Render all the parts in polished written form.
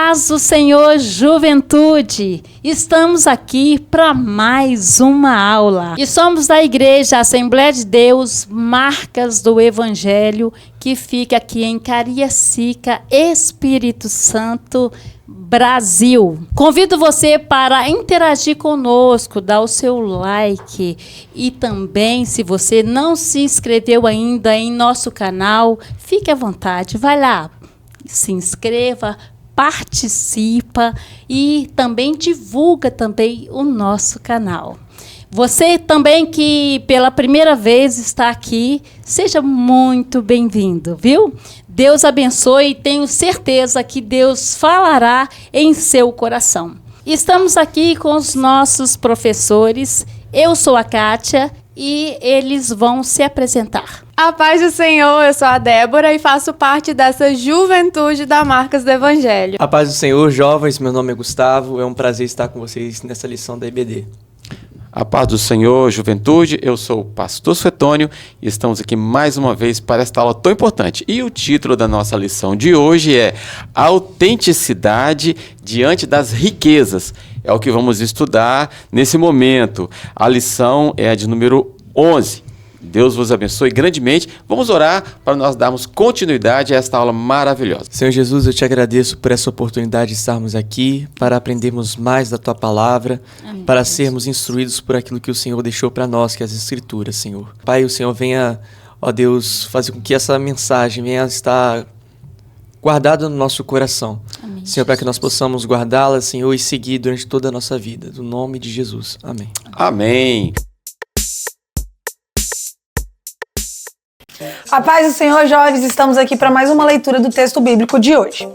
paz do Senhor, juventude! Estamos aqui para mais uma aula. E somos da Igreja Assembleia de Deus, Marcas do Evangelho, que fica aqui em Cariacica, Espírito Santo, Brasil. Convido você para interagir conosco, dar o seu like e também, se você não se inscreveu ainda em nosso canal, fique à vontade, vai lá, se inscreva, participa e também divulga também o nosso canal. Você também que pela primeira vez está aqui, seja muito bem-vindo, viu? Deus abençoe e tenho certeza que Deus falará em seu coração. Estamos aqui com os nossos professores. Eu sou a Kátia e eles vão se apresentar. A paz do Senhor, eu sou a Débora e faço parte dessa juventude da Marcas do Evangelho. A paz do Senhor, jovens, meu nome é Gustavo, é um prazer estar com vocês nessa lição da EBD. A paz do Senhor, juventude, eu sou o pastor Suetônio e estamos aqui mais uma vez para esta aula tão importante. E o título da nossa lição de hoje é Autenticidade diante das riquezas. É o que vamos estudar nesse momento. A lição é a de número 11. Deus vos abençoe grandemente. Vamos orar para nós darmos continuidade a esta aula maravilhosa. Senhor Jesus, eu te agradeço por essa oportunidade de estarmos aqui, para aprendermos mais da Tua Palavra, amém, para sermos instruídos por aquilo que o Senhor deixou para nós, que é as Escrituras, Senhor. Pai, o Senhor venha, ó Deus, fazer com que essa mensagem venha estar guardada no nosso coração. Amém, Senhor, para que nós possamos guardá-la, Senhor, e seguir durante toda a nossa vida. No nome de Jesus. Amém. Amém. A paz do Senhor, jovens, estamos aqui para mais uma leitura do texto bíblico de hoje.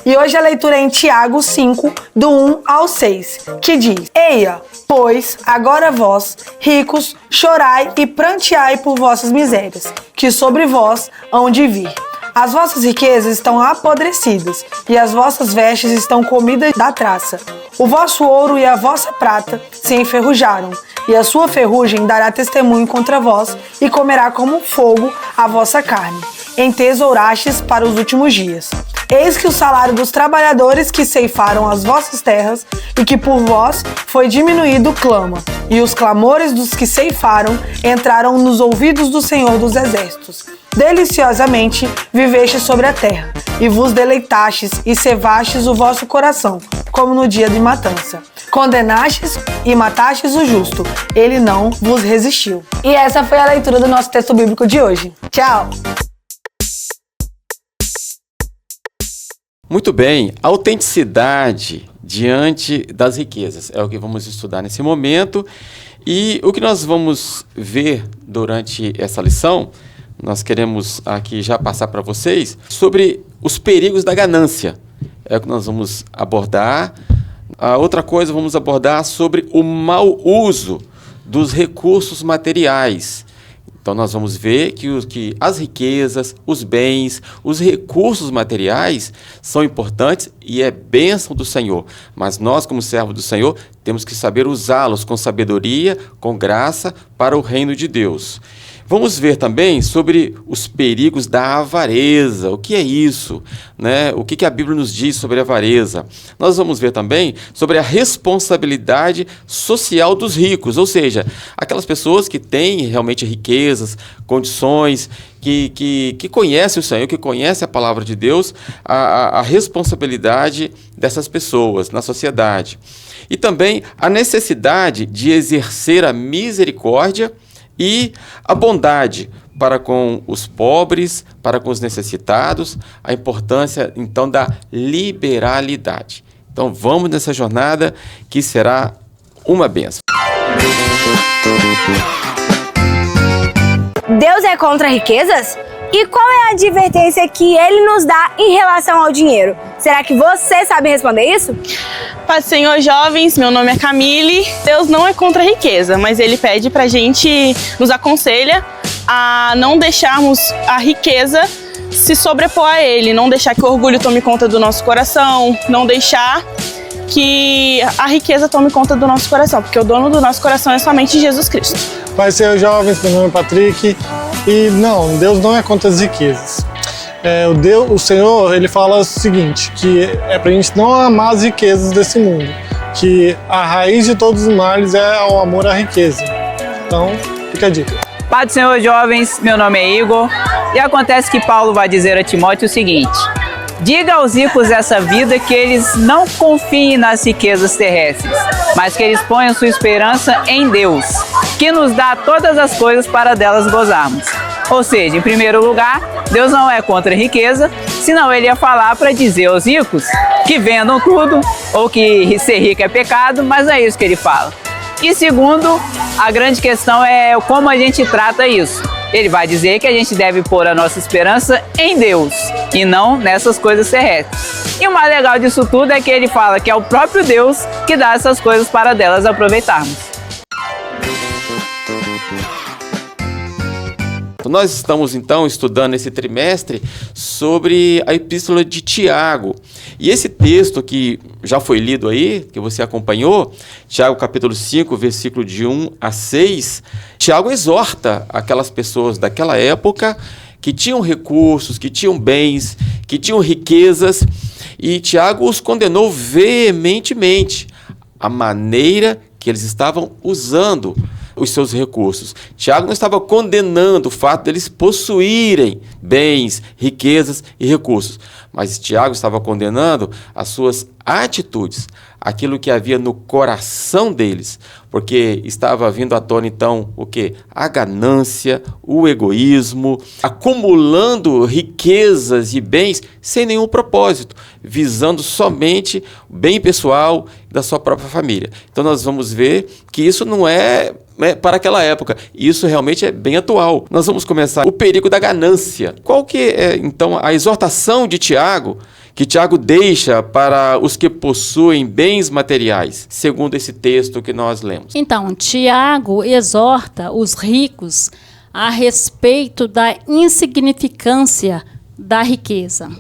E hoje a leitura é em Tiago 5, do 1 ao 6, que diz: Eia, pois, agora vós, ricos, chorai e pranteai por vossas misérias, que sobre vós hão de vir. As vossas riquezas estão apodrecidas, e as vossas vestes estão comidas da traça. O vosso ouro e a vossa prata se enferrujaram, e a sua ferrugem dará testemunho contra vós, e comerá como fogo a vossa carne. Entesourastes para os últimos dias. Eis que o salário dos trabalhadores que ceifaram as vossas terras, e que por vós foi diminuído, clama. E os clamores dos que ceifaram entraram nos ouvidos do Senhor dos Exércitos. Deliciosamente vivestes sobre a terra, e vos deleitastes e cevastes o vosso coração, como no dia de matança. Condenastes e matastes o justo, ele não vos resistiu. E essa foi a leitura do nosso texto bíblico de hoje. Tchau! Muito bem, autenticidade diante das riquezas é o que vamos estudar nesse momento. E o que nós vamos ver durante essa lição, nós queremos aqui já passar para vocês sobre os perigos da ganância. É o que nós vamos abordar. A outra coisa, vamos abordar sobre o mau uso dos recursos materiais. Então, nós vamos ver que as riquezas, os bens, os recursos materiais são importantes e é bênção do Senhor. Mas nós, como servos do Senhor, temos que saber usá-los com sabedoria, com graça, para o reino de Deus. Vamos ver também sobre os perigos da avareza. O que é isso? Né? O que a Bíblia nos diz sobre a avareza? Nós vamos ver também sobre a responsabilidade social dos ricos, ou seja, aquelas pessoas que têm realmente riquezas, condições, que conhecem o Senhor, que conhecem a palavra de Deus, a responsabilidade dessas pessoas na sociedade. E também a necessidade de exercer a misericórdia e a bondade para com os pobres, para com os necessitados, a importância, então, da liberalidade. Então, vamos nessa jornada que será uma bênção. Deus é contra riquezas? E qual é a advertência que Ele nos dá em relação ao dinheiro? Será que você sabe responder isso? Paz do Senhor, jovens, meu nome é Camille. Deus não é contra a riqueza, mas Ele pede pra gente, nos aconselha a não deixarmos a riqueza se sobrepor a Ele, não deixar que o orgulho tome conta do nosso coração, não deixar que a riqueza tome conta do nosso coração, porque o dono do nosso coração é somente Jesus Cristo. Paz do Senhor, jovens, meu nome é Patrick. E não, Deus não é contra as riquezas. o Senhor, ele fala o seguinte, que é pra gente não amar as riquezas desse mundo, que a raiz de todos os males é o amor à riqueza. Então, fica a dica. Paz do Senhor, jovens, meu nome é Igor, e acontece que Paulo vai dizer a Timóteo o seguinte: diga aos ricos dessa vida que eles não confiem nas riquezas terrestres, mas que eles ponham sua esperança em Deus, que nos dá todas as coisas para delas gozarmos. Ou seja, em primeiro lugar, Deus não é contra a riqueza, senão ele ia falar para dizer aos ricos que vendam tudo, ou que ser rico é pecado, mas não é isso que ele fala. E segundo, a grande questão é como a gente trata isso. Ele vai dizer que a gente deve pôr a nossa esperança em Deus e não nessas coisas terrestres. E o mais legal disso tudo é que ele fala que é o próprio Deus que dá essas coisas para delas aproveitarmos. Nós estamos então estudando esse trimestre sobre a epístola de Tiago. E esse texto que já foi lido aí, que você acompanhou, Tiago capítulo 5, versículo de 1 a 6, Tiago exorta aquelas pessoas daquela época que tinham recursos, que tinham bens, que tinham riquezas, e Tiago os condenou veementemente a maneira que eles estavam usando os seus recursos. Tiago não estava condenando o fato deles possuírem bens, riquezas e recursos, mas Tiago estava condenando as suas atitudes, aquilo que havia no coração deles, porque estava vindo à tona então o quê? A ganância, o egoísmo, acumulando riquezas e bens sem nenhum propósito, visando somente o bem pessoal da sua própria família. Então nós vamos ver que isso não é para aquela época. Isso realmente é bem atual. Nós vamos começar o perigo da ganância. Qual que é, então, a exortação de Tiago, que Tiago deixa para os que possuem bens materiais, segundo esse texto que nós lemos? Então, Tiago exorta os ricos a respeito da insignificância da riqueza.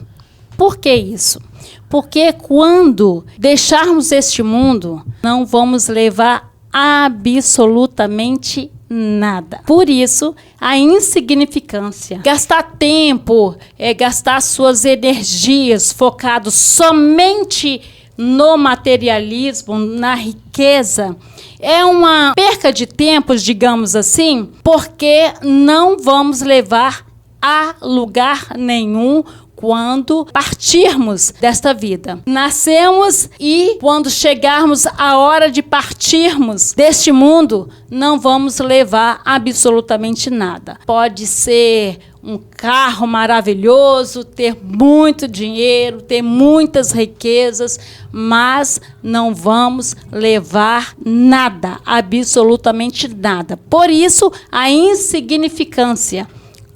Por que isso? Porque quando deixarmos este mundo, não vamos levar absolutamente nada. Por isso, a insignificância. Gastar tempo, gastar suas energias focado somente no materialismo, na riqueza, é uma perca de tempo, digamos assim, porque não vamos levar a lugar nenhum quando partirmos desta vida. Nascemos e quando chegarmos a hora de partirmos deste mundo, não vamos levar absolutamente nada. Pode ser um carro maravilhoso, ter muito dinheiro, ter muitas riquezas, mas não vamos levar nada, absolutamente nada. Por isso, a insignificância.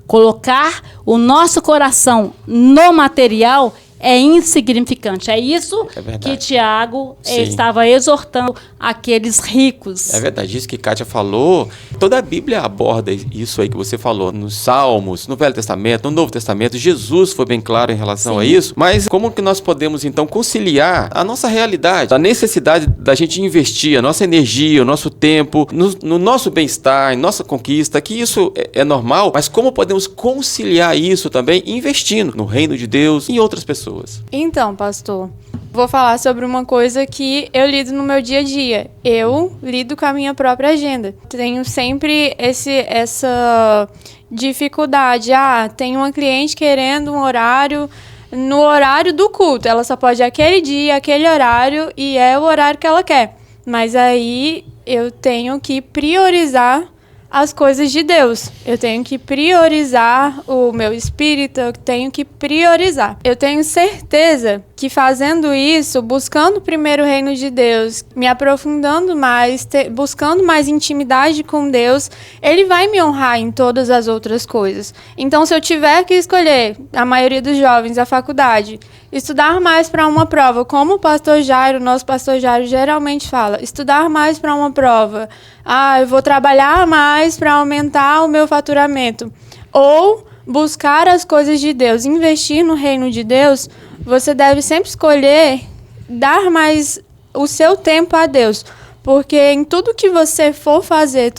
Colocar o nosso coração no material é insignificante. É isso que Tiago estava exortando aqueles ricos. É verdade, isso que Kátia falou. Toda a Bíblia aborda isso aí que você falou, nos Salmos, no Velho Testamento, no Novo Testamento. Jesus foi bem claro em relação a isso. Mas como que nós podemos, então, conciliar a nossa realidade, a necessidade da gente investir a nossa energia, o nosso tempo, no nosso bem-estar, em nossa conquista, que isso é normal, mas como podemos conciliar isso também investindo no reino de Deus e em outras pessoas? Então, pastor, vou falar sobre uma coisa que eu lido no meu dia a dia. Eu lido com a minha própria agenda. Tenho sempre essa dificuldade. Tem uma cliente querendo um horário no horário do culto. Ela só pode aquele dia, aquele horário, e é o horário que ela quer. Mas aí eu tenho que priorizar as coisas de Deus. Eu tenho que priorizar o meu espírito, eu tenho que priorizar. Eu tenho certeza que fazendo isso, buscando primeiro o reino de Deus, me aprofundando mais, buscando mais intimidade com Deus, Ele vai me honrar em todas as outras coisas. Então, se eu tiver que escolher, a maioria dos jovens, a faculdade, estudar mais para uma prova, como o pastor Jairo, nosso pastor Jairo geralmente fala, estudar mais para uma prova, eu vou trabalhar mais para aumentar o meu faturamento, ou buscar as coisas de Deus, investir no reino de Deus, você deve sempre escolher dar mais o seu tempo a Deus, porque em tudo que você for fazer,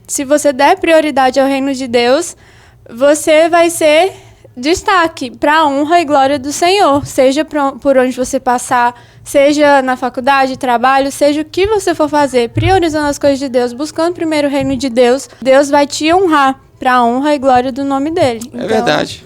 se você der prioridade ao reino de Deus, você vai ser destaque para a honra e glória do Senhor, seja por onde você passar, seja na faculdade, trabalho, seja o que você for fazer, priorizando as coisas de Deus, buscando primeiro o reino de Deus, Deus vai te honrar para a honra e glória do nome dele. É verdade.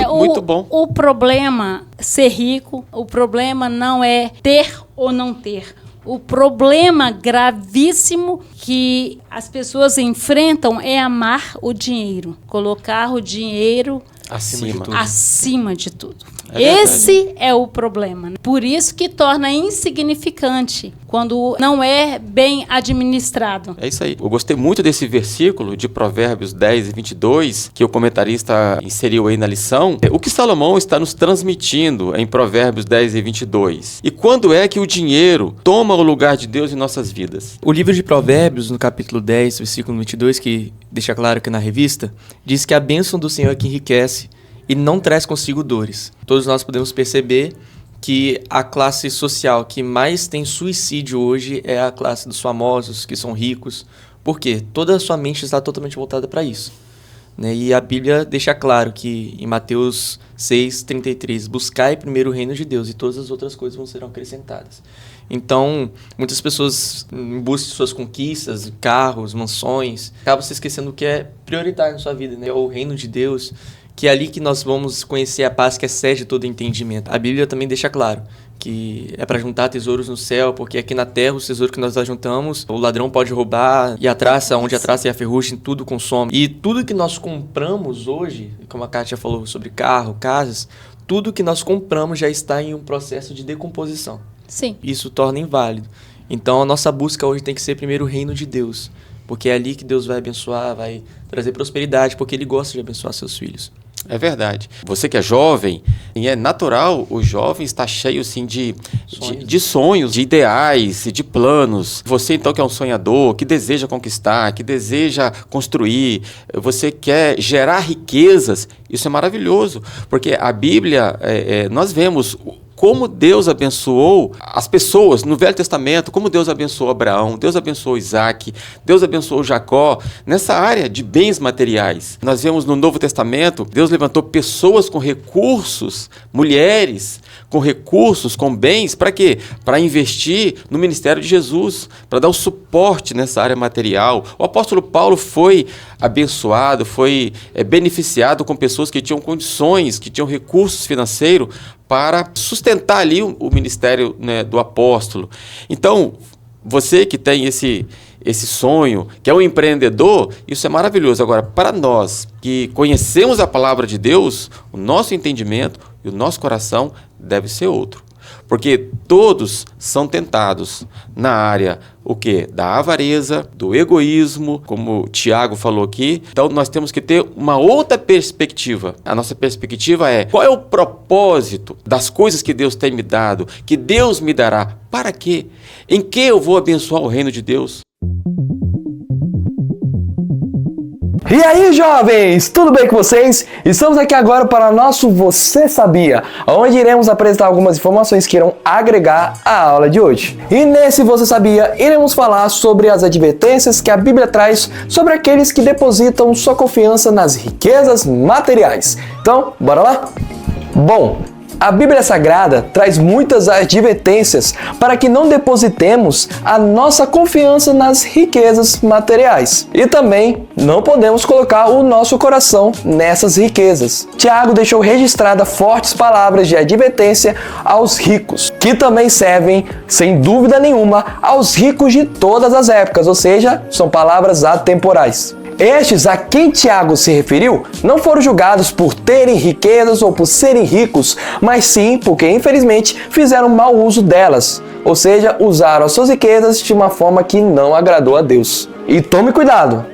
Muito bom. O problema ser rico, o problema não é ter ou não ter. O problema gravíssimo que as pessoas enfrentam é amar o dinheiro, colocar o dinheiro acima de tudo. Esse é o problema. Por isso que torna insignificante quando não é bem administrado. É isso aí. Eu gostei muito desse versículo de Provérbios 10 e 22, que o comentarista inseriu aí na lição. O que Salomão está nos transmitindo em Provérbios 10 e 22? E quando é que o dinheiro toma o lugar de Deus em nossas vidas? O livro de Provérbios, no capítulo 10, versículo 22, que deixa claro aqui na revista, diz que a bênção do Senhor é que enriquece e não traz consigo dores. Todos nós podemos perceber que a classe social que mais tem suicídio hoje é a classe dos famosos, que são ricos. Por quê? Toda a sua mente está totalmente voltada para isso. E a Bíblia deixa claro que em Mateus 6:33, buscai primeiro o reino de Deus e todas as outras coisas vão serão acrescentadas. Então, muitas pessoas em busca de suas conquistas, carros, mansões, acabam se esquecendo do que é prioritário na sua vida, o reino de Deus, que é ali que nós vamos conhecer a paz que excede todo entendimento. A Bíblia também deixa claro que é para juntar tesouros no céu, porque aqui na terra os tesouros que nós juntamos, o ladrão pode roubar, e onde a traça e a ferrugem, tudo consome. E tudo que nós compramos hoje, como a Kátia falou sobre carro, casas, tudo que nós compramos já está em um processo de decomposição. Sim. Isso torna inválido. Então a nossa busca hoje tem que ser primeiro o reino de Deus, porque é ali que Deus vai abençoar, vai trazer prosperidade, porque Ele gosta de abençoar seus filhos. É verdade. Você que é jovem, e é natural, o jovem está cheio assim, de sonhos, de ideais, de planos. Você então que é um sonhador, que deseja conquistar, que deseja construir, você quer gerar riquezas, isso é maravilhoso, porque a Bíblia, nós vemos como Deus abençoou as pessoas no Velho Testamento, como Deus abençoou Abraão, Deus abençoou Isaac, Deus abençoou Jacó, nessa área de bens materiais. Nós vemos no Novo Testamento, Deus levantou pessoas com recursos, mulheres com recursos, com bens, para quê? Para investir no ministério de Jesus, para dar o suporte nessa área material. O apóstolo Paulo foi abençoado, foi beneficiado com pessoas que tinham condições, que tinham recursos financeiros para sustentar ali o ministério, do apóstolo. Então, você que tem esse sonho, que é um empreendedor, isso é maravilhoso. Agora, para nós que conhecemos a palavra de Deus, o nosso entendimento e o nosso coração deve ser outro. Porque todos são tentados na área da avareza, do egoísmo, como o Tiago falou aqui. Então nós temos que ter uma outra perspectiva. A nossa perspectiva é: qual é o propósito das coisas que Deus tem me dado, que Deus me dará? Para quê? Em que eu vou abençoar o reino de Deus? E aí, jovens, tudo bem com vocês? Estamos aqui agora para o nosso Você Sabia, onde iremos apresentar algumas informações que irão agregar à aula de hoje. E nesse Você Sabia, iremos falar sobre as advertências que a Bíblia traz sobre aqueles que depositam sua confiança nas riquezas materiais. Então, bora lá? Bom, a Bíblia Sagrada traz muitas advertências para que não depositemos a nossa confiança nas riquezas materiais. E também não podemos colocar o nosso coração nessas riquezas. Tiago deixou registrada fortes palavras de advertência aos ricos, que também servem, sem dúvida nenhuma, aos ricos de todas as épocas, ou seja, são palavras atemporais. Estes a quem Tiago se referiu não foram julgados por terem riquezas ou por serem ricos, mas sim porque, infelizmente, fizeram mau uso delas, ou seja, usaram as suas riquezas de uma forma que não agradou a Deus. E tome cuidado!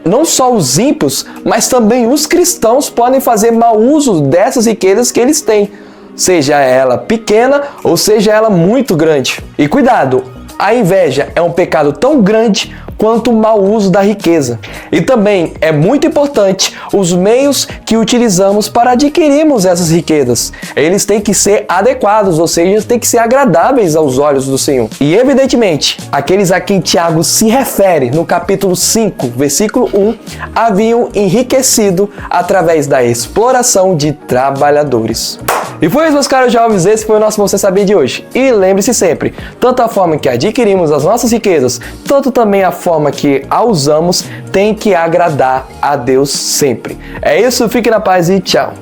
Não só os ímpios, mas também os cristãos podem fazer mau uso dessas riquezas que eles têm, seja ela pequena ou seja ela muito grande. E cuidado! A inveja é um pecado tão grande quanto o mau uso da riqueza. E também é muito importante os meios que utilizamos para adquirirmos essas riquezas. Eles têm que ser adequados, ou seja, têm que ser agradáveis aos olhos do Senhor. E evidentemente, aqueles a quem Tiago se refere no capítulo 5, versículo 1, haviam enriquecido através da exploração de trabalhadores. E foi isso, meus caros jovens, esse foi o nosso Você Sabia de hoje. E lembre-se sempre, tanto a forma que adquirimos as nossas riquezas, tanto também a forma que a usamos, tem que agradar a Deus sempre. É isso, fique na paz e tchau.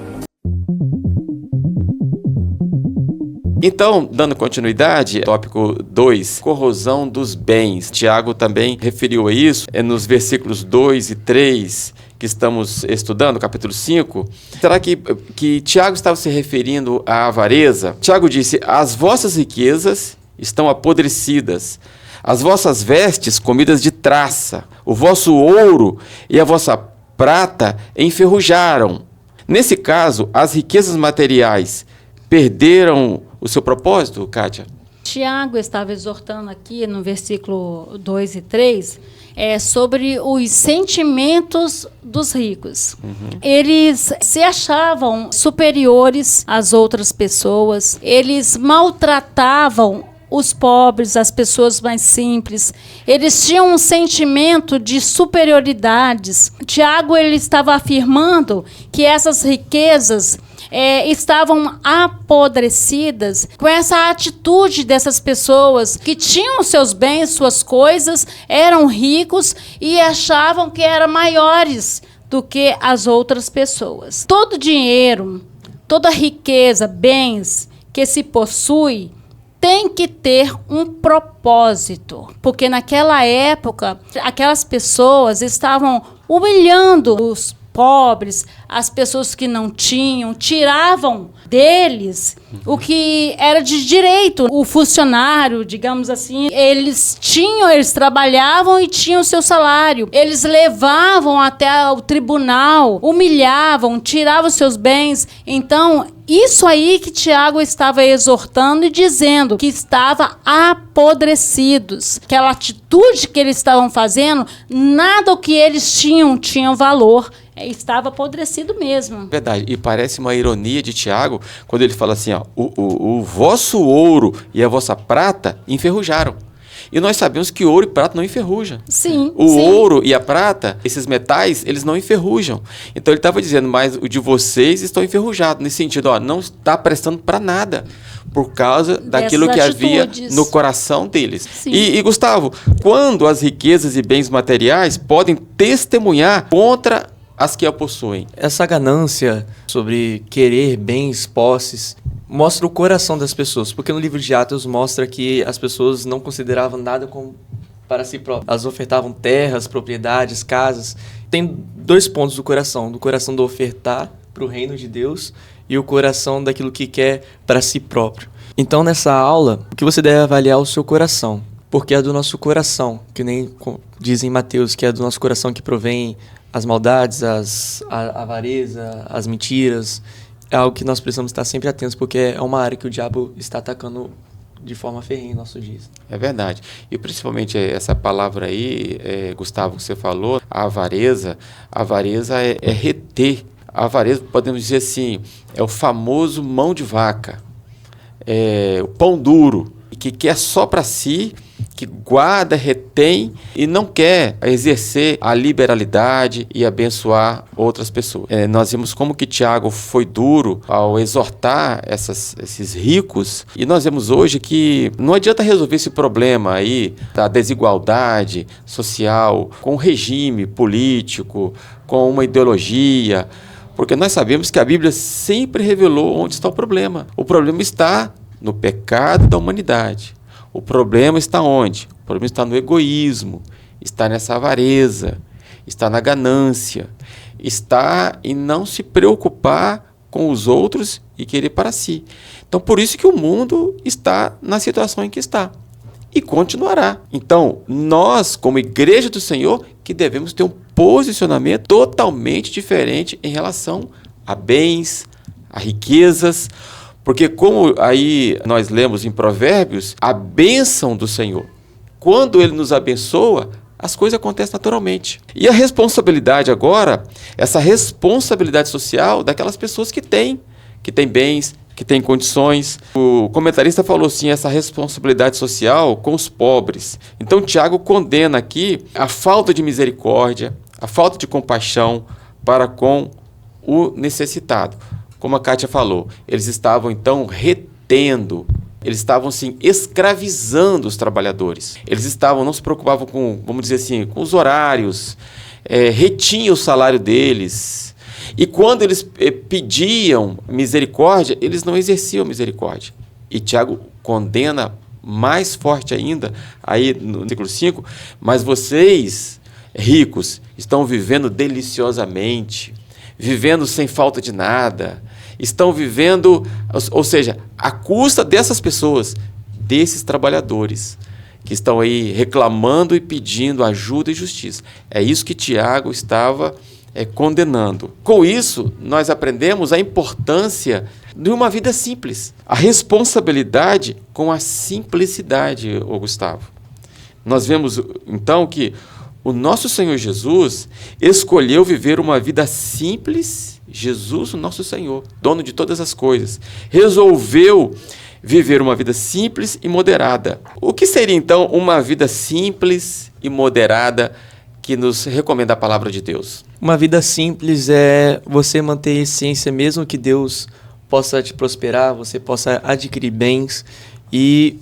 Então, dando continuidade, tópico 2, corrosão dos bens. Tiago também referiu a isso nos versículos 2 e 3, que estamos estudando, capítulo 5. Será que Tiago estava se referindo à avareza? Tiago disse, as vossas riquezas estão apodrecidas, as vossas vestes comidas de traça, o vosso ouro e a vossa prata enferrujaram. Nesse caso, as riquezas materiais perderam o seu propósito, Kátia? Tiago estava exortando aqui no versículo 2 e 3 sobre os sentimentos dos ricos. Eles se achavam superiores às outras pessoas, eles maltratavam os pobres, as pessoas mais simples. Eles tinham um sentimento de superioridades. Tiago ele estava afirmando que essas riquezas estavam apodrecidas com essa atitude dessas pessoas que tinham seus bens, suas coisas, eram ricos e achavam que eram maiores do que as outras pessoas. Todo dinheiro, toda riqueza, bens que se possui, tem que ter um propósito, porque naquela época aquelas pessoas estavam humilhando os pobres, as pessoas que não tinham, tiravam deles o que era de direito. O funcionário, digamos assim, eles trabalhavam e tinham o seu salário. Eles levavam até o tribunal, humilhavam, tiravam seus bens. Então, isso aí que Tiago estava exortando e dizendo que estava apodrecidos. Aquela atitude que eles estavam fazendo, nada o que eles tinham valor. Estava apodrecido mesmo. Verdade. E parece uma ironia de Tiago quando ele fala assim, ó, o vosso ouro e a vossa prata enferrujaram. E nós sabemos que ouro e prata não enferrujam. Sim. O ouro e a prata, esses metais, eles não enferrujam. Então ele estava dizendo, mas o de vocês estão enferrujados. Nesse sentido, ó, não está prestando para nada. Por causa daquilo que havia no coração deles. E Gustavo, quando as riquezas e bens materiais podem testemunhar contra as que a possuem? Essa ganância sobre querer bens, posses, mostra o coração das pessoas, porque no livro de Atos mostra que as pessoas não consideravam nada como para si próprias. Elas ofertavam terras, propriedades, casas. Tem dois pontos do coração do ofertar para o reino de Deus e o coração daquilo que quer para si próprio. Então, nessa aula, o que você deve avaliar é o seu coração, porque é do nosso coração, que nem diz em Mateus, que é do nosso coração que provém as maldades, a avareza, as mentiras. É algo que nós precisamos estar sempre atentos, porque é uma área que o diabo está atacando de forma ferrenha em nossos dias. É verdade. E principalmente essa palavra aí, Gustavo, que você falou, a avareza é reter. A avareza, podemos dizer assim, é o famoso mão de vaca, o pão duro, que quer só para si, que guarda, retém e não quer exercer a liberalidade e abençoar outras pessoas. Nós vimos como que Tiago foi duro ao exortar esses ricos, e nós vemos hoje que não adianta resolver esse problema aí da desigualdade social com um regime político, com uma ideologia, porque nós sabemos que a Bíblia sempre revelou onde está o problema. O problema está no pecado da humanidade. O problema está onde? O problema está no egoísmo, está nessa avareza, está na ganância, está em não se preocupar com os outros e querer para si. Então, por isso que o mundo está na situação em que está e continuará. Então, nós, como Igreja do Senhor, que devemos ter um posicionamento totalmente diferente em relação a bens, a riquezas, porque como aí nós lemos em Provérbios, a bênção do Senhor quando Ele nos abençoa, as coisas acontecem naturalmente. E a responsabilidade agora, essa responsabilidade social daquelas pessoas que têm bens, que têm condições. O comentarista falou assim, essa responsabilidade social com os pobres. Então Tiago condena aqui a falta de misericórdia, a falta de compaixão para com o necessitado. Como a Kátia falou, eles estavam então retendo, eles estavam assim, escravizando os trabalhadores. Eles não se preocupavam com, vamos dizer assim, com os horários, retinham o salário deles. E quando eles pediam misericórdia, eles não exerciam misericórdia. E Tiago condena mais forte ainda, aí no versículo 5, mas vocês, ricos, estão vivendo deliciosamente, vivendo sem falta de nada, estão vivendo, ou seja, à custa dessas pessoas, desses trabalhadores, que estão aí reclamando e pedindo ajuda e justiça. É isso que Tiago estava condenando. Com isso, nós aprendemos a importância de uma vida simples, a responsabilidade com a simplicidade, Gustavo. Nós vemos, então, que o nosso Senhor Jesus escolheu viver uma vida simples. Jesus, o nosso Senhor, dono de todas as coisas, resolveu viver uma vida simples e moderada. O que seria, então, uma vida simples e moderada que nos recomenda a palavra de Deus? Uma vida simples é você manter a essência, mesmo que Deus possa te prosperar, você possa adquirir bens e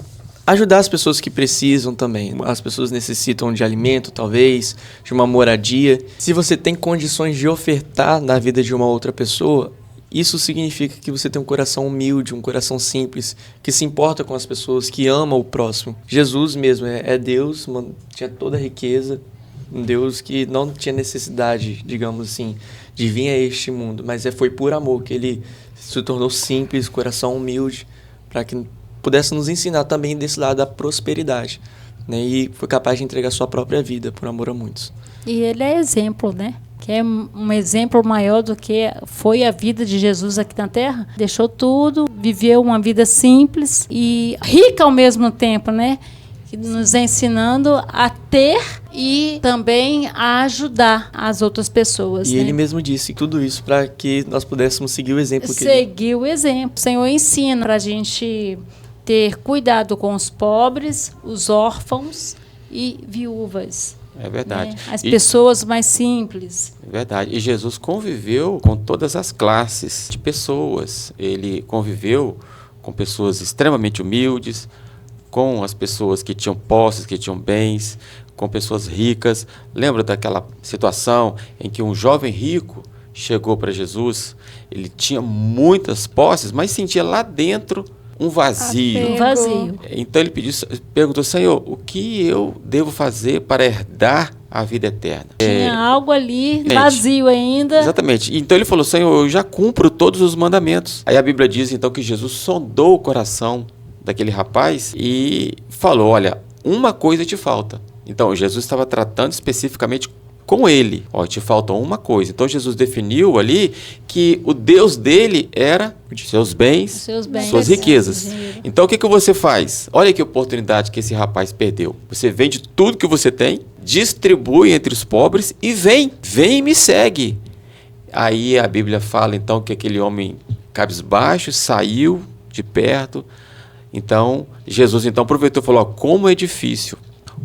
ajudar as pessoas que precisam também. As pessoas necessitam de alimento, talvez, de uma moradia. Se você tem condições de ofertar na vida de uma outra pessoa, isso significa que você tem um coração humilde, um coração simples, que se importa com as pessoas, que ama o próximo. Jesus mesmo é Deus, tinha toda a riqueza, um Deus que não tinha necessidade, digamos assim, de vir a este mundo, mas foi por amor que ele se tornou simples, coração humilde, para que pudesse nos ensinar também desse lado da prosperidade, né? E foi capaz de entregar sua própria vida por amor a muitos. E ele é exemplo, né? Que é um exemplo maior do que foi a vida de Jesus aqui na Terra. Deixou tudo, viveu uma vida simples e rica ao mesmo tempo, né? Nos ensinando a ter e também a ajudar as outras pessoas. E né? ele mesmo disse tudo isso para que nós pudéssemos seguir o exemplo que seguir o exemplo. O Senhor ensina para a gente ter cuidado com os pobres, os órfãos e viúvas. É verdade. Né? As pessoas mais simples. É verdade. E Jesus conviveu com todas as classes de pessoas. Ele conviveu com pessoas extremamente humildes, com as pessoas que tinham posses, que tinham bens, com pessoas ricas. Lembra daquela situação em que um jovem rico chegou para Jesus? Ele tinha muitas posses, mas sentia lá dentro um vazio. Um vazio. Então ele perguntou, Senhor, o que eu devo fazer para herdar a vida eterna? Tinha algo ali vazio ainda. Exatamente. Então ele falou, Senhor, eu já cumpro todos os mandamentos. Aí a Bíblia diz então que Jesus sondou o coração daquele rapaz e falou, olha, uma coisa te falta. Então Jesus estava tratando especificamente com ele. Ó, te falta uma coisa. Então Jesus definiu ali que o Deus dele era seus bens, suas riquezas. Então o que você faz? Olha que oportunidade que esse rapaz perdeu. Você vende tudo que você tem, distribui entre os pobres e vem e me segue. Aí a Bíblia fala então que aquele homem cabisbaixo saiu de perto. Então Jesus aproveitou e falou, como é difícil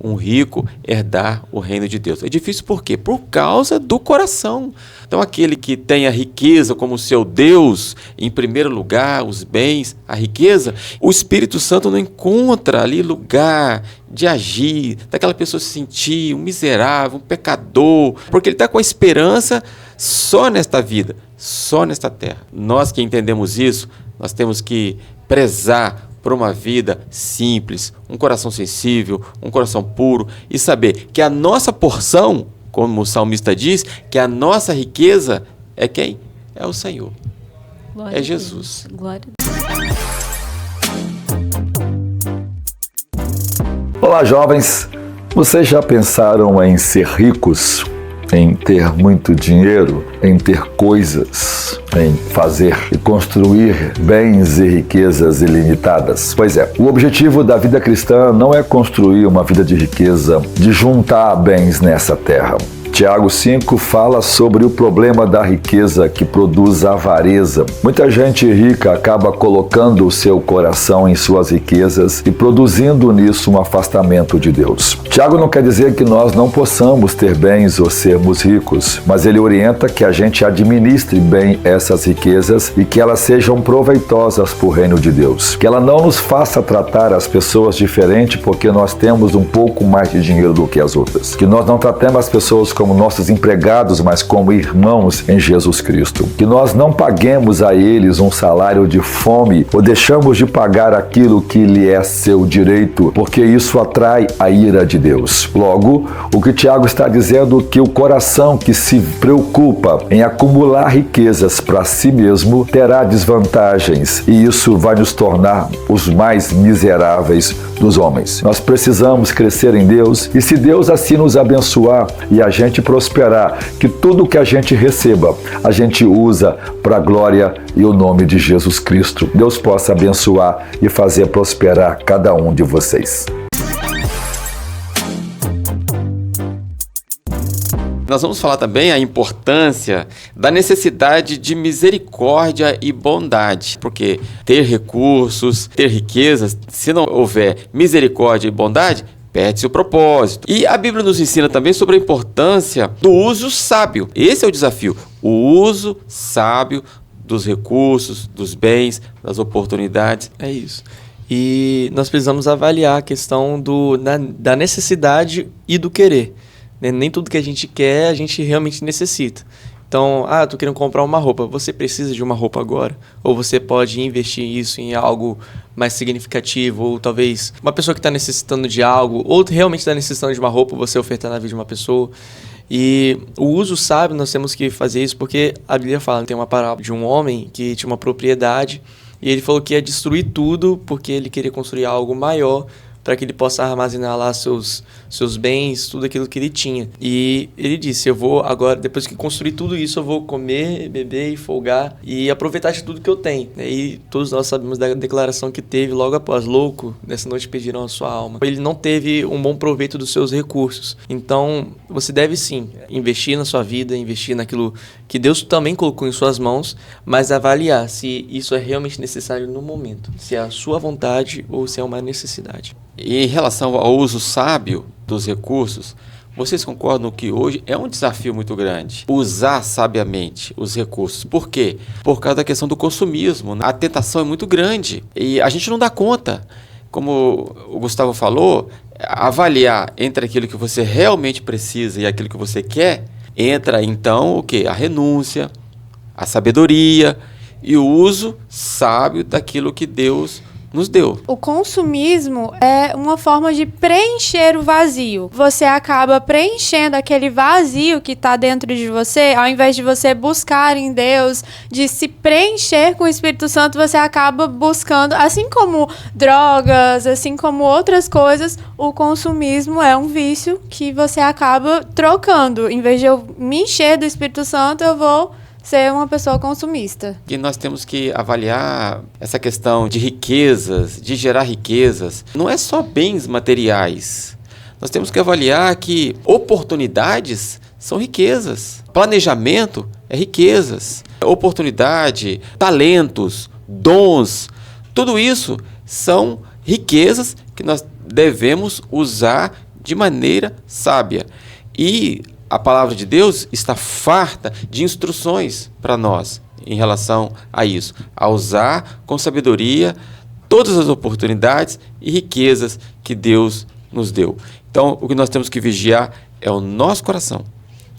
um rico herdar o reino de Deus. É difícil por quê? Por causa do coração. Então aquele que tem a riqueza como seu Deus, em primeiro lugar, os bens, a riqueza, o Espírito Santo não encontra ali lugar de agir, daquela pessoa se sentir um miserável, um pecador, porque ele está com a esperança só nesta vida, só nesta terra. Nós que entendemos isso, nós temos que prezar por uma vida simples, um coração sensível, um coração puro e saber que a nossa porção, como o salmista diz, que a nossa riqueza é quem? É o Senhor. Glória é Jesus. Glória a Deus. Olá, jovens. Vocês já pensaram em ser ricos? em ter muito dinheiro, em ter coisas, em fazer e construir bens e riquezas ilimitadas. Pois é, o objetivo da vida cristã não é construir uma vida de riqueza, de juntar bens nessa terra. Tiago 5 fala sobre o problema da riqueza que produz avareza. Muita gente rica acaba colocando o seu coração em suas riquezas e produzindo nisso um afastamento de Deus. Tiago não quer dizer que nós não possamos ter bens ou sermos ricos, mas ele orienta que a gente administre bem essas riquezas e que elas sejam proveitosas para o reino de Deus. Que ela não nos faça tratar as pessoas diferente porque nós temos um pouco mais de dinheiro do que as outras. Que nós não tratemos as pessoas como nossos empregados, mas como irmãos em Jesus Cristo. Que nós não paguemos a eles um salário de fome ou deixamos de pagar aquilo que lhe é seu direito, porque isso atrai a ira de Deus. Logo, o que Tiago está dizendo é que o coração que se preocupa em acumular riquezas para si mesmo terá desvantagens e isso vai nos tornar os mais miseráveis dos homens. Nós precisamos crescer em Deus e se Deus assim nos abençoar e a gente prosperar, que tudo que a gente receba, a gente usa para a glória e o nome de Jesus Cristo. Deus possa abençoar e fazer prosperar cada um de vocês. Nós vamos falar também a importância da necessidade de misericórdia e bondade, porque ter recursos, ter riquezas, se não houver misericórdia e bondade, perde-se o propósito. E a Bíblia nos ensina também sobre a importância do uso sábio. Esse é o desafio, o uso sábio dos recursos, dos bens, das oportunidades. É isso. E nós precisamos avaliar a questão da necessidade e do querer. Nem tudo que a gente quer, a gente realmente necessita. Então, tô querendo comprar uma roupa. Você precisa de uma roupa agora? Ou você pode investir isso em algo mais significativo? Ou talvez uma pessoa que está necessitando de algo, ou realmente está necessitando de uma roupa, você ofertar na vida de uma pessoa. E o uso sábio, nós temos que fazer isso porque a Bíblia fala, tem uma parábola de um homem que tinha uma propriedade e ele falou que ia destruir tudo porque ele queria construir algo maior para que ele possa armazenar lá seus bens, tudo aquilo que ele tinha. E ele disse, eu vou agora, depois que construir tudo isso, eu vou comer, beber e folgar e aproveitar de tudo que eu tenho. E todos nós sabemos da declaração que teve logo após, louco, nessa noite pedirão a sua alma. Ele não teve um bom proveito dos seus recursos. Então, você deve sim investir na sua vida, investir naquilo que Deus também colocou em suas mãos, mas avaliar se isso é realmente necessário no momento, se é a sua vontade ou se é uma necessidade. E em relação ao uso sábio dos recursos, vocês concordam que hoje é um desafio muito grande usar sabiamente os recursos? Por quê? Por causa da questão do consumismo. A tentação é muito grande e a gente não dá conta. Como o Gustavo falou, avaliar entre aquilo que você realmente precisa e aquilo que você quer, entra então o quê? A renúncia, a sabedoria e o uso sábio daquilo que Deus nos deu. O consumismo é uma forma de preencher o vazio. Você acaba preenchendo aquele vazio que está dentro de você, ao invés de você buscar em Deus, de se preencher com o Espírito Santo, você acaba buscando, assim como drogas, assim como outras coisas, o consumismo é um vício que você acaba trocando. Em vez de eu me encher do Espírito Santo, eu vou ser uma pessoa consumista. E nós temos que avaliar essa questão de riquezas, de gerar riquezas. Não é só bens materiais. Nós temos que avaliar que oportunidades são riquezas. Planejamento é riquezas. Oportunidade, talentos, dons, tudo isso são riquezas que nós devemos usar de maneira sábia. E a palavra de Deus está farta de instruções para nós em relação a isso, a usar com sabedoria todas as oportunidades e riquezas que Deus nos deu. Então, o que nós temos que vigiar é o nosso coração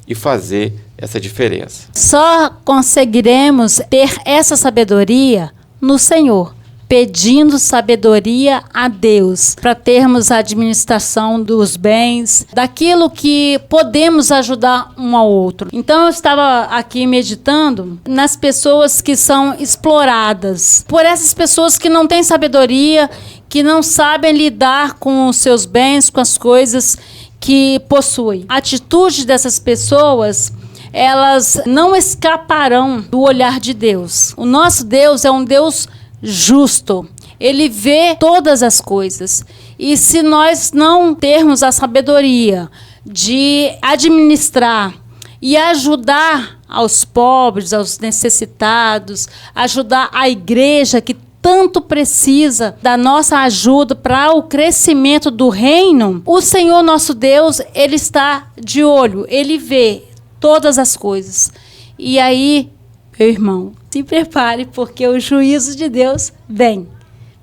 e fazer essa diferença. Só conseguiremos ter essa sabedoria no Senhor, pedindo sabedoria a Deus, para termos a administração dos bens, daquilo que podemos ajudar um ao outro. Então eu estava aqui meditando nas pessoas que são exploradas, por essas pessoas que não têm sabedoria, que não sabem lidar com os seus bens, com as coisas que possui. A atitude dessas pessoas, elas não escaparão do olhar de Deus. O nosso Deus é um Deus justo. Ele vê todas as coisas. E se nós não termos a sabedoria de administrar e ajudar aos pobres, aos necessitados, ajudar a igreja que tanto precisa da nossa ajuda para o crescimento do reino, o Senhor nosso Deus, Ele está de olho, Ele vê todas as coisas. E aí, meu irmão, se prepare, porque o juízo de Deus vem,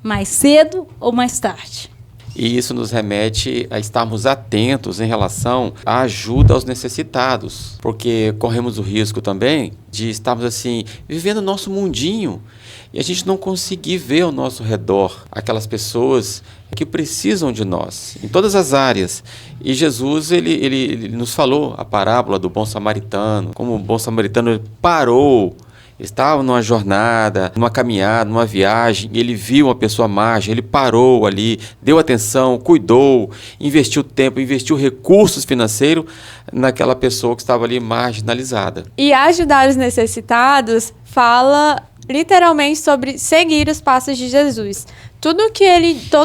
mais cedo ou mais tarde. E isso nos remete a estarmos atentos em relação à ajuda aos necessitados, porque corremos o risco também de estarmos assim, vivendo o nosso mundinho, e a gente não conseguir ver ao nosso redor aquelas pessoas que precisam de nós, em todas as áreas. E Jesus, ele nos falou a parábola do bom samaritano, como o bom samaritano ele parou, estava numa jornada, numa caminhada, numa viagem, ele viu uma pessoa margem, ele parou ali, deu atenção, cuidou, investiu tempo, investiu recursos financeiros naquela pessoa que estava ali marginalizada. E ajudar os necessitados fala literalmente sobre seguir os passos de Jesus. Todo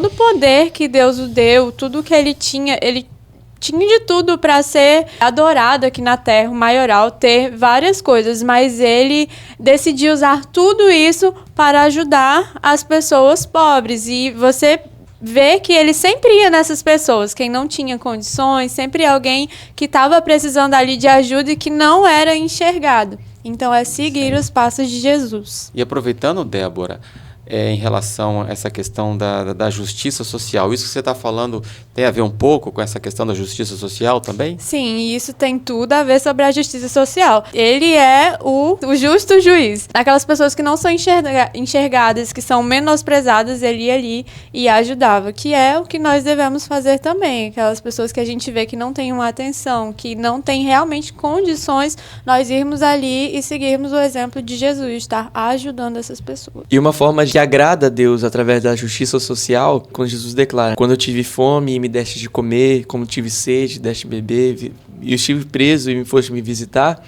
o poder que Deus o deu, tudo que ele tinha de tudo para ser adorado aqui na terra, o maioral, ter várias coisas, mas ele decidiu usar tudo isso para ajudar as pessoas pobres. E você vê que ele sempre ia nessas pessoas, quem não tinha condições, sempre alguém que estava precisando ali de ajuda e que não era enxergado. Então é seguir os passos de Jesus. E aproveitando, Débora, em relação a essa questão da justiça social, isso que você está falando tem a ver um pouco com essa questão da justiça social também? Sim, e isso tem tudo a ver sobre a justiça social. Ele é o justo juiz. Aquelas pessoas que não são enxergadas, que são menosprezadas, ele ia ali e ajudava, que é o que nós devemos fazer também. Aquelas pessoas que a gente vê que não têm uma atenção, que não têm realmente condições, nós irmos ali e seguirmos o exemplo de Jesus, estar ajudando essas pessoas. E uma forma que agrada a Deus através da justiça social, quando Jesus declara: quando eu tive fome e me deste de comer, como tive sede, deste beber, e eu estive preso e me foste me visitar,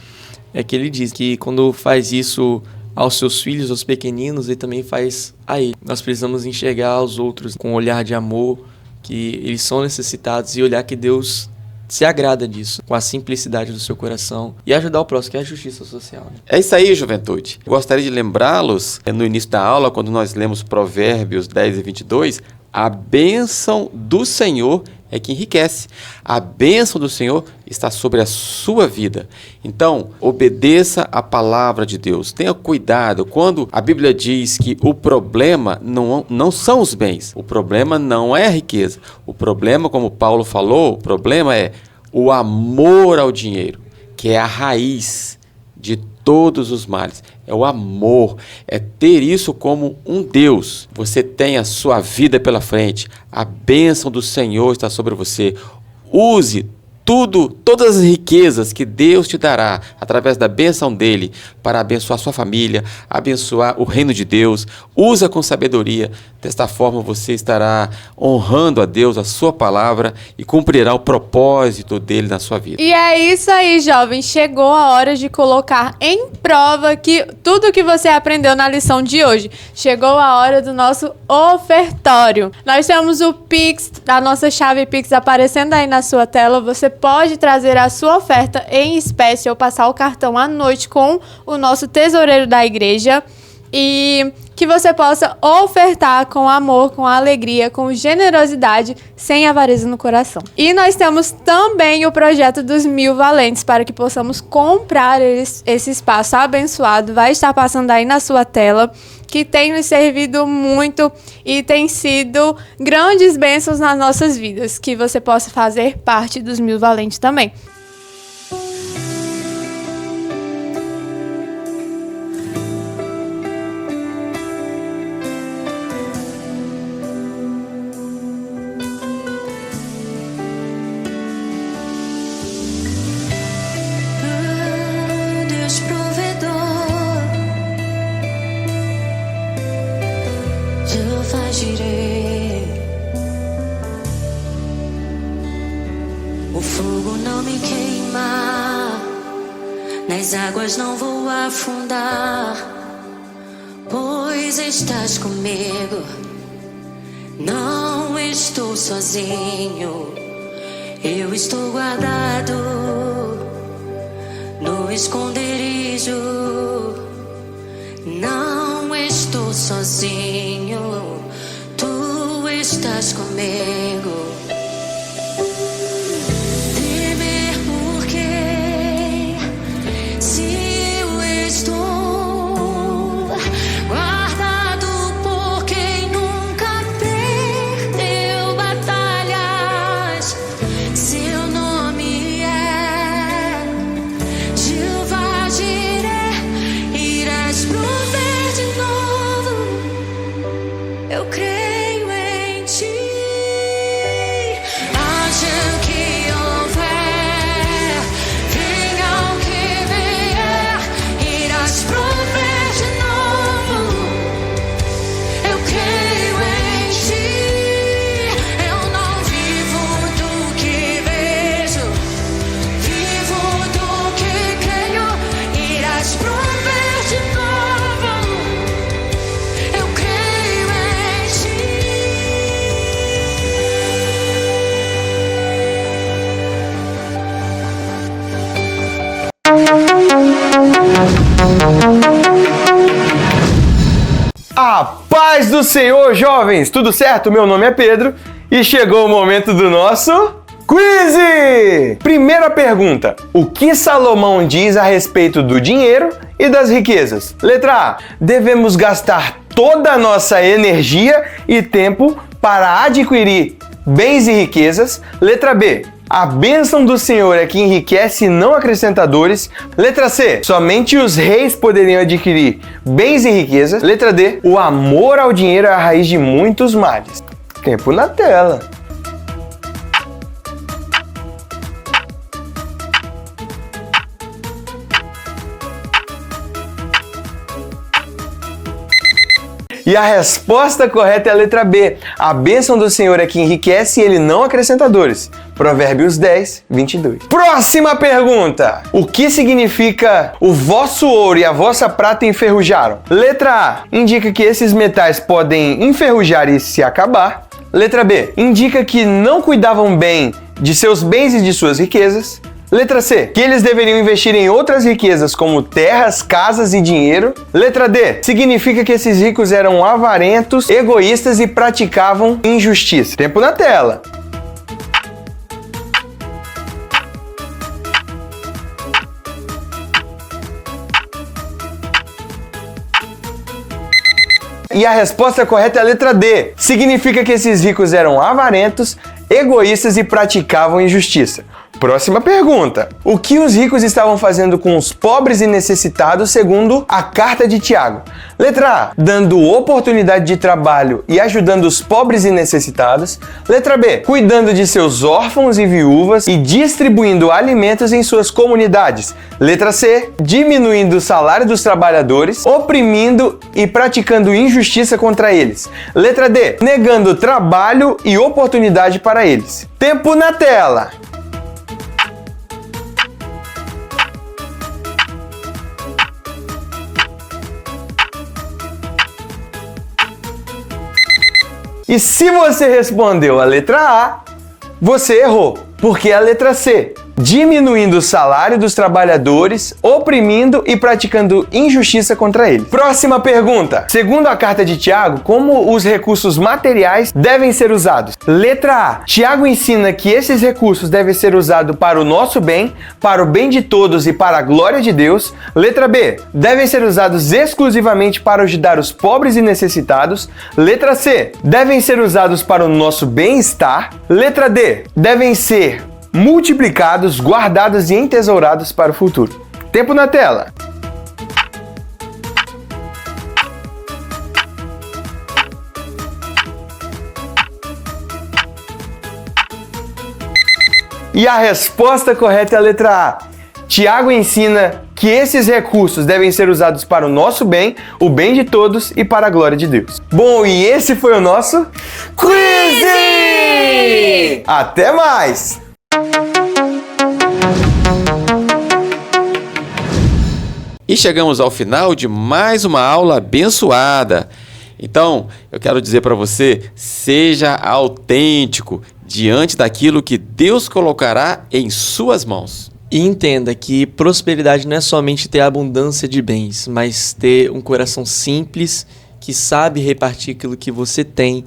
é que ele diz que quando faz isso aos seus filhos, aos pequeninos, ele também faz a ele. Nós precisamos enxergar os outros com um olhar de amor, que eles são necessitados, e olhar que Deus se agrada disso, com a simplicidade do seu coração, e ajudar o próximo, que é a justiça social. Né? É isso aí, juventude. Gostaria de lembrá-los, no início da aula, quando nós lemos Provérbios 10 e 22, a bênção do Senhor é que enriquece. A bênção do Senhor está sobre a sua vida. Então, obedeça a palavra de Deus. Tenha cuidado. Quando a Bíblia diz que o problema não são os bens, o problema não é a riqueza. O problema, como Paulo falou, o problema é o amor ao dinheiro, que é a raiz de todos os males. É o amor, é ter isso como um Deus. Você tem a sua vida pela frente, a bênção do Senhor está sobre você. Use todas as riquezas que Deus te dará através da bênção dele para abençoar sua família, abençoar o reino de Deus. Usa com sabedoria. Desta forma você estará honrando a Deus, a sua palavra, e cumprirá o propósito dele na sua vida. E é isso aí, jovem. Chegou a hora de colocar em prova tudo que você aprendeu na lição de hoje. Chegou a hora do nosso ofertório. Nós temos o Pix, a nossa chave Pix aparecendo aí na sua tela. Você pode trazer a sua oferta em espécie ou passar o cartão à noite com o nosso tesoureiro da igreja, e que você possa ofertar com amor, com alegria, com generosidade, sem avareza no coração. E nós temos também o projeto dos 1000 valentes, para que possamos comprar esse espaço abençoado. Vai estar passando aí na sua tela, que tem nos servido muito e tem sido grandes bênçãos nas nossas vidas. Que você possa fazer parte dos 1000 valentes também. vou me queimar, nas águas não vou afundar, pois estás comigo. Não estou sozinho, eu estou guardado no esconderijo. Não estou sozinho, tu estás comigo. Temer por quê? Se eu estou guardado por quem nunca perdeu batalhas. Seu nome é Jeová Jireh, irás prover de novo. Eu creio em ti. Haja o que houver, venha o que vier, irás prover de novo. Eu creio em ti. Eu não vivo do que vejo, vivo do que creio. Irás prover de novo. Eu creio em ti. A paz do Senhor, jovens! Tudo certo? Meu nome é Pedro e chegou o momento do nosso quiz! Primeira pergunta: o que Salomão diz a respeito do dinheiro e das riquezas? Letra A: devemos gastar toda a nossa energia e tempo para adquirir bens e riquezas. Letra B: a bênção do Senhor é que enriquece e não acrescenta dores. Letra C: somente os reis poderiam adquirir bens e riquezas. Letra D: o amor ao dinheiro é a raiz de muitos males. Tempo na tela. E a resposta correta é a letra B. A bênção do Senhor é que enriquece e ele não acrescenta dores. Provérbios 10, 22. Próxima pergunta. O que significa o vosso ouro e a vossa prata enferrujaram? Letra A: indica que esses metais podem enferrujar e se acabar. Letra B: indica que não cuidavam bem de seus bens e de suas riquezas. Letra C: que eles deveriam investir em outras riquezas como terras, casas e dinheiro. Letra D: significa que esses ricos eram avarentos, egoístas e praticavam injustiça. Tempo na tela. E a resposta correta é a letra D. Significa que esses ricos eram avarentos, egoístas e praticavam injustiça. Próxima pergunta. O que os ricos estavam fazendo com os pobres e necessitados segundo a carta de Tiago? Letra A: dando oportunidade de trabalho e ajudando os pobres e necessitados. Letra B: cuidando de seus órfãos e viúvas e distribuindo alimentos em suas comunidades. Letra C: diminuindo o salário dos trabalhadores, oprimindo e praticando injustiça contra eles. Letra D: negando trabalho e oportunidade para eles. Tempo na tela. E se você respondeu a letra A, você errou, porque é a letra C: diminuindo o salário dos trabalhadores, oprimindo e praticando injustiça contra eles. Próxima pergunta. Segundo a carta de Tiago, como os recursos materiais devem ser usados? Letra A: Tiago ensina que esses recursos devem ser usados para o nosso bem, para o bem de todos e para a glória de Deus. Letra B: devem ser usados exclusivamente para ajudar os pobres e necessitados. Letra C: devem ser usados para o nosso bem-estar. Letra D: devem ser multiplicados, guardados e entesourados para o futuro. Tempo na tela. E a resposta correta é a letra A. Tiago ensina que esses recursos devem ser usados para o nosso bem, o bem de todos e para a glória de Deus. Bom, e esse foi o nosso Quiz! Até mais! E chegamos ao final de mais uma aula abençoada. Então, eu quero dizer para você, seja autêntico diante daquilo que Deus colocará em suas mãos. E entenda que prosperidade não é somente ter abundância de bens, mas ter um coração simples que sabe repartir aquilo que você tem,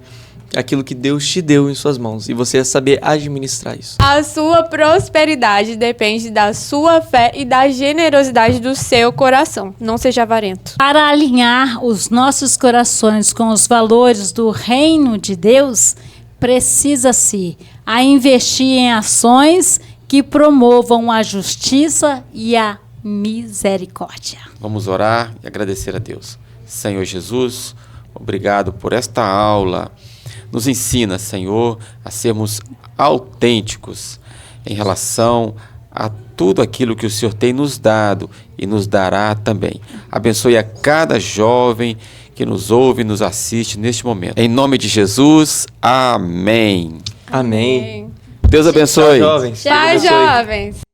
aquilo que Deus te deu em suas mãos, e você saber administrar isso. A sua prosperidade depende da sua fé e da generosidade do seu coração. Não seja avarento. Para alinhar os nossos corações com os valores do reino de Deus, precisa-se a investir em ações que promovam a justiça e a misericórdia. Vamos orar e agradecer a Deus. Senhor Jesus, obrigado por esta aula. Nos ensina, Senhor, a sermos autênticos em relação a tudo aquilo que o Senhor tem nos dado e nos dará também. Abençoe a cada jovem que nos ouve e nos assiste neste momento. Em nome de Jesus, amém. Amém. Deus abençoe. Tchau, jovens. Tchau, jovens.